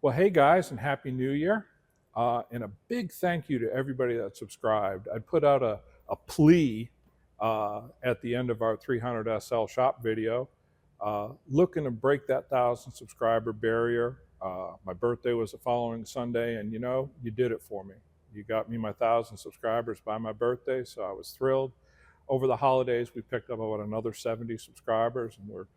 Well, hey guys, and Happy New Year. And a big thank you to everybody that subscribed. I put out a plea at the end of our 300 SL shop video, looking to break that 1,000 subscriber barrier. My birthday was the following Sunday, and you know, you did it for me. You got me my 1,000 subscribers by my birthday, so I was thrilled. Over the holidays, we picked up about another 70 subscribers, and we're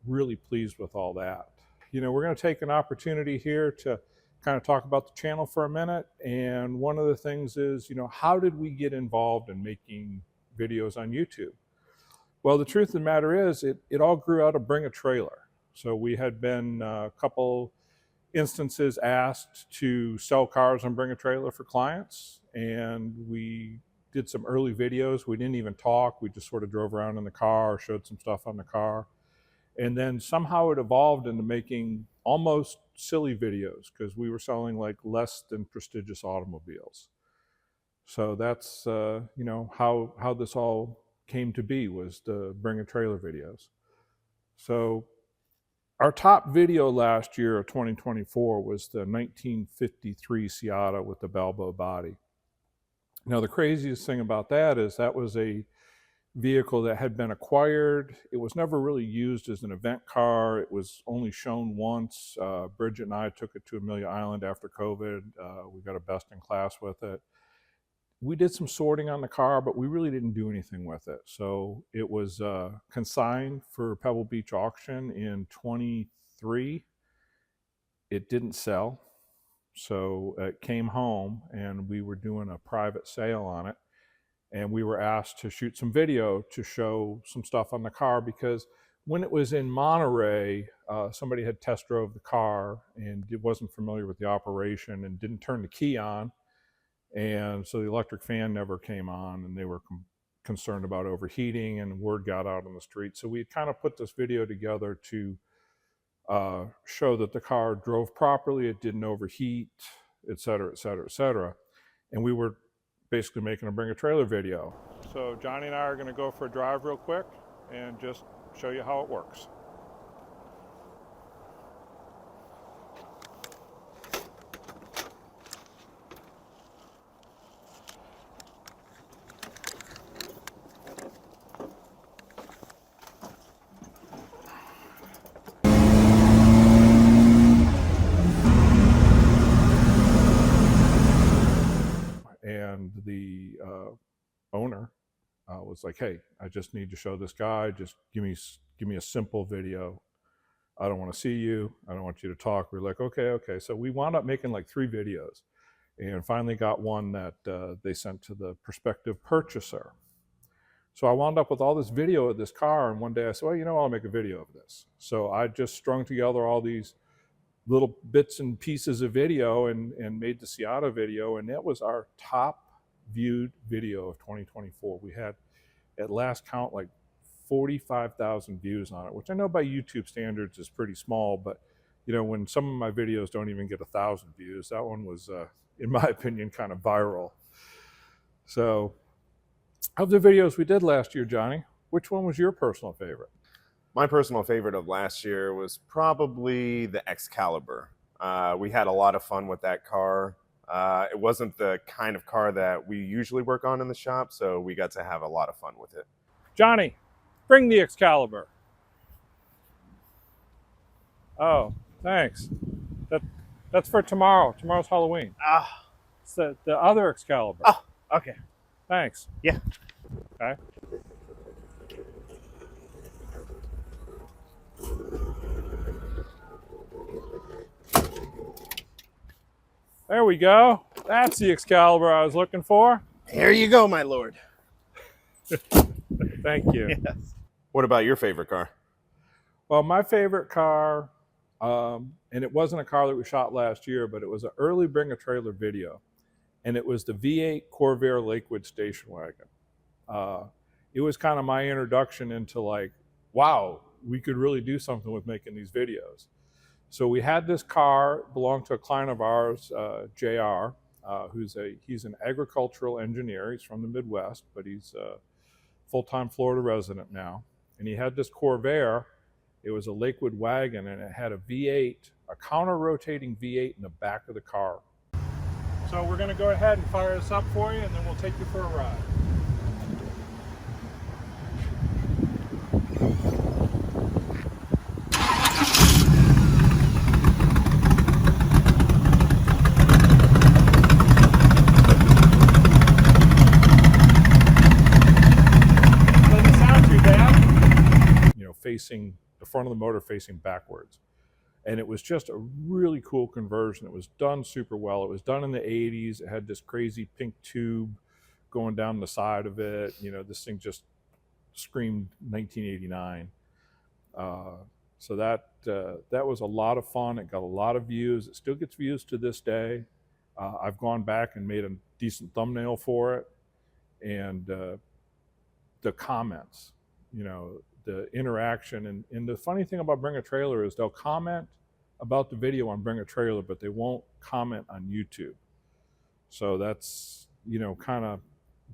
really pleased with all that. You know, we're going to take an opportunity here to kind of talk about the channel for a minute. And one of the things is, you know, how did we get involved in making videos on YouTube? Well, the truth of the matter is it all grew out of Bring a Trailer. So we had been a couple instances asked to sell cars on Bring a Trailer for clients. And we did some early videos. We didn't even talk. We just sort of drove around in the car, showed some stuff on the car. And then somehow it evolved into making almost silly videos because we were selling like less than prestigious automobiles. So that's you know, how this all came to be, was the Bring a Trailer videos. So our top video last year of 2024 was the 1953 SIATA with the Balbo body. Now the craziest thing about that is that was a vehicle that had been acquired. It was never really used as an event car. It was only shown once. Bridget and I took it to Amelia Island after COVID. We got a best in class with it. We did some sorting on the car, but we really didn't do anything with it. So it was consigned for Pebble Beach auction in 23. It didn't sell. So it came home and we were doing a private sale on it. And we were asked to shoot some video to show some stuff on the car, because when it was in Monterey, somebody had test drove the car and wasn't familiar with the operation and didn't turn the key on. And so the electric fan never came on, and they were concerned about overheating, and word got out on the street. So we had kind of put this video together to show that the car drove properly, it didn't overheat, et cetera, et cetera, et cetera. And we were basically making a Bring a Trailer video. So Johnny and I are going to go for a drive real quick and just show you how it works. And the owner was like, hey, I just need to show this guy, just give me a simple video. I don't want to see you, I don't want you to talk. We're like, okay. So we wound up making like 3 videos, and finally got one that they sent to the prospective purchaser. So I wound up with all this video of this car, and one day I said, well, you know, I'll make a video of this. So I just strung together all these little bits and pieces of video and made the SIATA video, and that was our top viewed video of 2024. We had, at last count, like 45,000 views on it, which I know by YouTube standards is pretty small, but you know, when some of my videos don't even get 1,000 views, that one was, in my opinion, kind of viral. So of the videos we did last year, Johnny, which one was your personal favorite? My personal favorite of last year was probably the Excalibur. We had a lot of fun with that car. It wasn't the kind of car that we usually work on in the shop, so we got to have a lot of fun with it. Johnny, bring the Excalibur. Oh, thanks. That's for tomorrow. Tomorrow's Halloween. Ah, It's the other Excalibur. oh, okay. Thanks. Yeah. Okay. There we go. That's the Excalibur I was looking for. Here you go, my lord. Thank you. Yes. What about your favorite car? Well, my favorite car, and it wasn't a car that we shot last year, but it was an early Bring a Trailer video. And it was the V8 Corvair Lakewood station wagon. It was kind of my introduction into like, wow, we could really do something with making these videos. So we had this car, belonged to a client of ours, JR, he's an agricultural engineer. He's from the Midwest, but he's a full-time Florida resident now. And he had this Corvair. It was a Lakewood wagon, and it had a V8 a counter-rotating V8 in the back of the car. So we're going to go ahead and fire this up for you, and then we'll take you for a ride. Facing the front of the motor facing backwards, and it was just a really cool conversion. It was done super well. It was done in the 80s. It had this crazy pink tube going down the side of it. This thing just screamed 1989. So that was a lot of fun. It got a lot of views. It still gets views to this day. I've gone back and made a decent thumbnail for it, and the comments, the interaction, and the funny thing about Bring a Trailer is they'll comment about the video on Bring a Trailer, but they won't comment on YouTube. So that's, kind of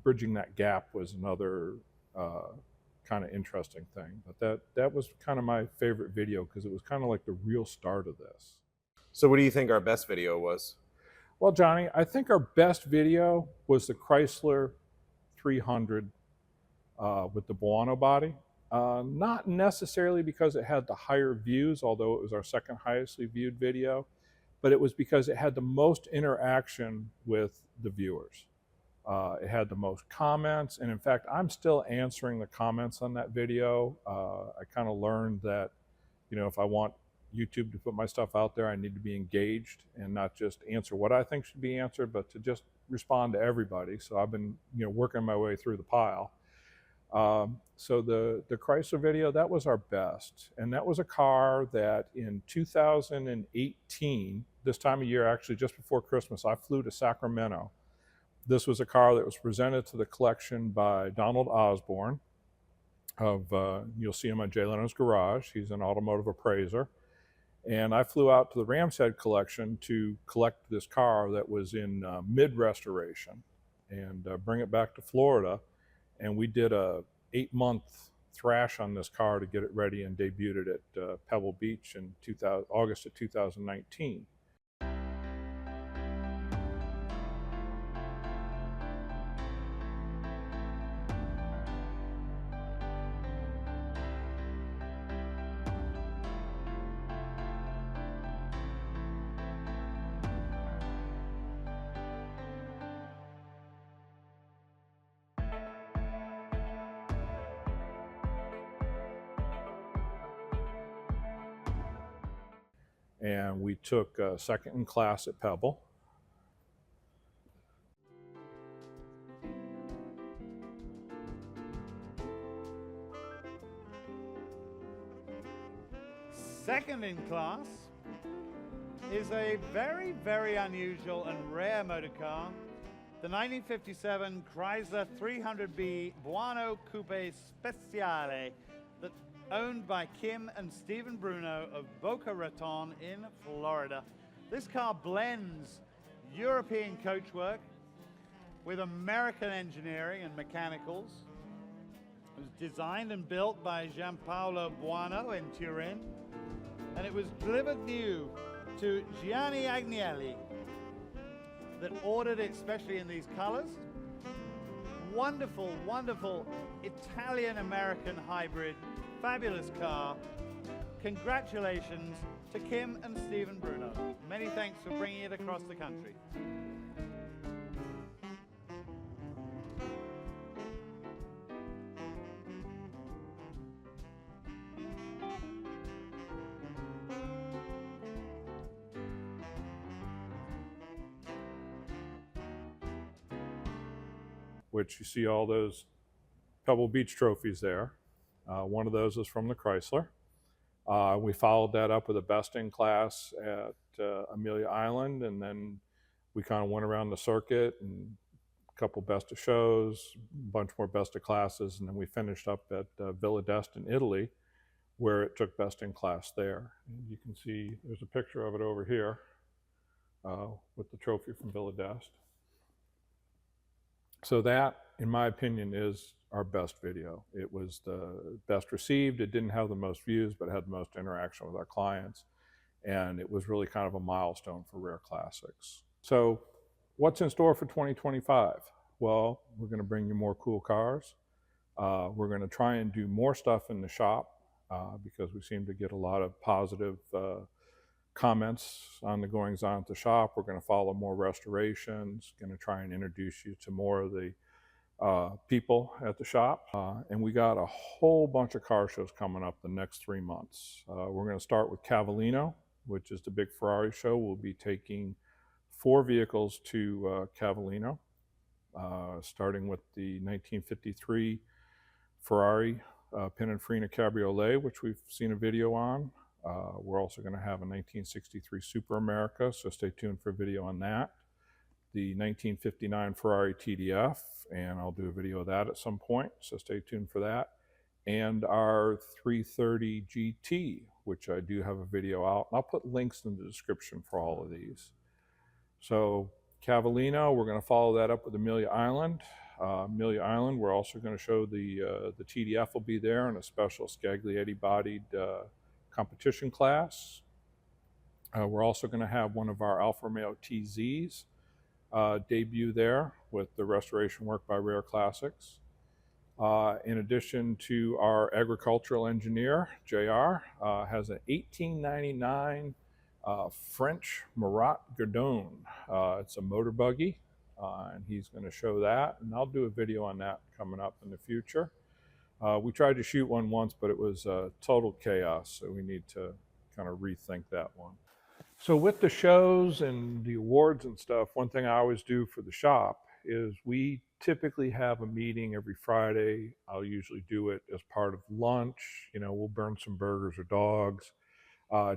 bridging that gap was another kind of interesting thing. But that was kind of my favorite video because it was kind of like the real start of this. So what do you think our best video was? Well, Johnny, I think our best video was the Chrysler 300 with the Boano body. Not necessarily because it had the higher views, although it was our second highest viewed video, but it was because it had the most interaction with the viewers. It had the most comments, and in fact, I'm still answering the comments on that video. I kind of learned that, if I want YouTube to put my stuff out there, I need to be engaged and not just answer what I think should be answered, but to just respond to everybody. So I've been, working my way through the pile. So the Chrysler video, that was our best. And that was a car that in 2018, this time of year, actually just before Christmas, I flew to Sacramento. This was a car that was presented to the collection by Donald Osborne you'll see him on Jay Leno's Garage. He's an automotive appraiser. And I flew out to the Ram's Head collection to collect this car that was in mid-restoration and bring it back to Florida. And we did a 8-month thrash on this car to get it ready and debuted it at Pebble Beach in August of 2019. And we took second in class at Pebble. Second in class is a very, very unusual and rare motor car, the 1957 Chrysler 300B Boano Coupe Speciale, owned by Kim and Stephen Bruno of Boca Raton in Florida. This car blends European coachwork with American engineering and mechanicals. It was designed and built by Gianpaolo Boano in Turin, and it was delivered new to Gianni Agnelli, that ordered it especially in these colors. Wonderful, wonderful Italian-American hybrid. Fabulous car. Congratulations to Kim and Stephen Bruno. Many thanks for bringing it across the country. Which you see all those Pebble Beach trophies there. One of those is from the Chrysler. We followed that up with a best in class at Amelia Island, and then we kind of went around the circuit and a couple best of shows, a bunch more best of classes, and then we finished up at Villa d'Este in Italy, where it took best in class there. And you can see there's a picture of it over here with the trophy from Villa d'Este. So that, in my opinion, is our best video. It was the best received. It didn't have the most views, but it had the most interaction with our clients. and it was really kind of a milestone for Rare Classics. So what's in store for 2025? Well, we're going to bring you more cool cars. We're going to try and do more stuff in the shop because we seem to get a lot of positive comments on the goings on at the shop. We're going to follow more restorations, going to try and introduce you to more of the people at the shop. And we got a whole bunch of car shows coming up the next 3 months. We're going to start with Cavallino, which is the big Ferrari show. We'll be taking 4 vehicles to Cavallino, starting with the 1953 Ferrari Pininfarina Cabriolet, which we've seen a video on. We're also going to have a 1963 Super America, so stay tuned for a video on that. The 1959 Ferrari TDF, and I'll do a video of that at some point, so stay tuned for that. And our 330 GT, which I do have a video out. I'll put links in the description for all of these. So Cavallino, we're going to follow that up with Amelia Island. Amelia Island, we're also going to show the TDF will be there in a special Scaglietti-bodied competition class. We're also going to have one of our Alfa Romeo TZs debut there with the restoration work by Rare Classics. In addition to our agricultural engineer, JR, has an 1899 French Marat Gardon. It's a motor buggy, and he's going to show that, and I'll do a video on that coming up in the future. We tried to shoot one once, but it was total chaos, so we need to kind of rethink that one. So with the shows and the awards and stuff, one thing I always do for the shop is we typically have a meeting every Friday. I'll usually do it as part of lunch. You know, we'll burn some burgers or dogs.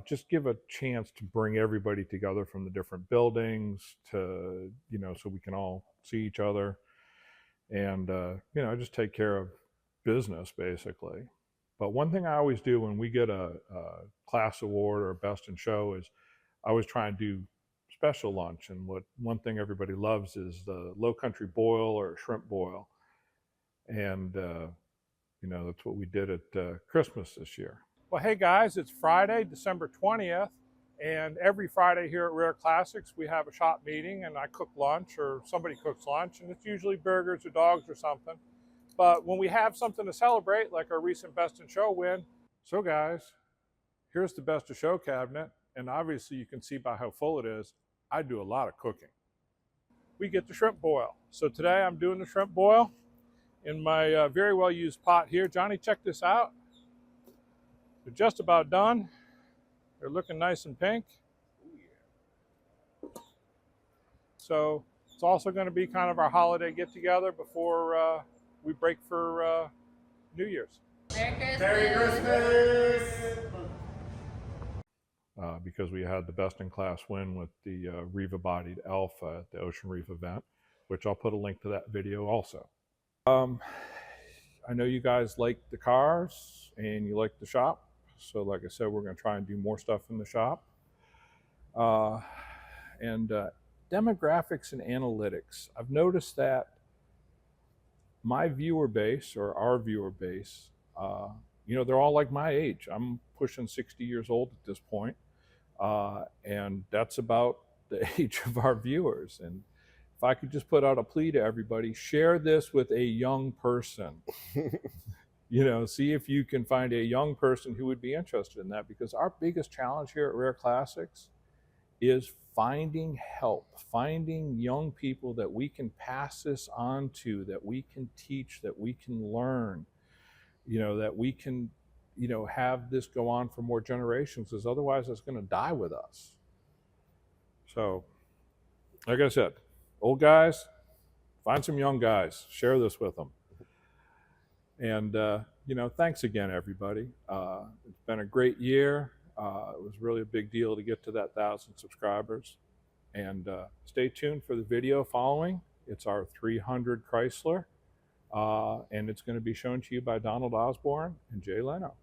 Just give a chance to bring everybody together from the different buildings to, you know, so we can all see each other and, you know, just take care of business basically. But one thing I always do when we get a class award or a best in show is I always try and do special lunch. And one thing everybody loves is the low country boil or shrimp boil. And, you know, that's what we did at Christmas this year. Well, hey guys, it's Friday, December 20th. And every Friday here at Rare Classics, we have a shop meeting and I cook lunch or somebody cooks lunch. And it's usually burgers or dogs or something. But when we have something to celebrate, like our recent Best in Show win, so guys, here's the Best of Show cabinet. And obviously you can see by how full it is, I do a lot of cooking. We get the shrimp boil. So today I'm doing the shrimp boil in my very well used pot here. Johnny, check this out. They're just about done. They're looking nice and pink. So it's also going to be kind of our holiday get together before we break for New Year's. Merry Christmas! Merry Christmas! Because we had the best in class win with the Riva-bodied Alfa at the Ocean Reef event, which I'll put a link to that video also. I know you guys like the cars and you like the shop. So like I said, we're going to try and do more stuff in the shop. Demographics and analytics. I've noticed that my viewer base or our viewer base, you know, they're all like my age. I'm pushing 60 years old at this point. And that's about the age of our viewers. And if I could just put out a plea to everybody, share this with a young person. You know, see if you can find a young person who would be interested in that, because our biggest challenge here at Rare Classics is finding help, finding young people that we can pass this on to, that we can teach, that we can learn, you know, that we can, you know, have this go on for more generations, because otherwise it's going to die with us. So, like I said, old guys, find some young guys, share this with them. And, you know, thanks again, everybody. It's been a great year. It was really a big deal to get to that 1,000 subscribers. And stay tuned for the video following. It's our 300 Chrysler. And it's going to be shown to you by Donald Osborne and Jay Leno.